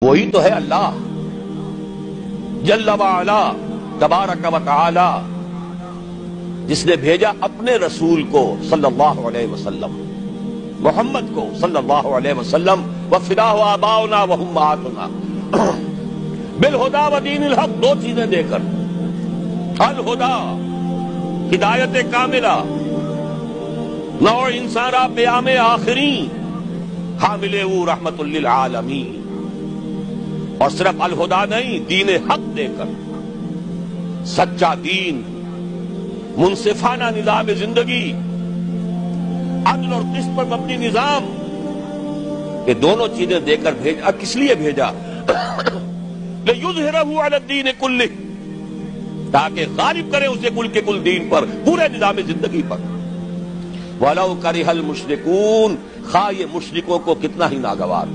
وہی تو ہے اللہ جل وعلا تبارک و تعالی، جس نے بھیجا اپنے رسول کو صلی اللہ علیہ وسلم، محمد کو صلی اللہ علیہ وسلم، وَفِدَاهُ آبَاؤُنَا وَأُمَّهَاتُنَا بِالْهُدَى وَدِينِ الْحَقِّ، دو چیزیں دے کر، الہدا ہدایت کاملہ، نوع انسان را پیام آخری حامل او رحمت للعالمین، اور صرف الہدا نہیں، دین حق دے کر، سچا دین، منصفانہ نظام زندگی، عدل اور قسط پر مبنی نظام، یہ دونوں چیزیں دے کر بھیجا۔ کس لیے بھیجا؟ لِيُظْهِرَهُ عَلَى الدِّينِ كُلِّهِ، تاکہ غالب کرے اسے کل کے کل دین پر، پورے نظام زندگی پر۔ وَلَوْ كَرِهَ الْمُشْرِكُونَ، خواہ یہ مشرکوں کو کتنا ہی ناگوار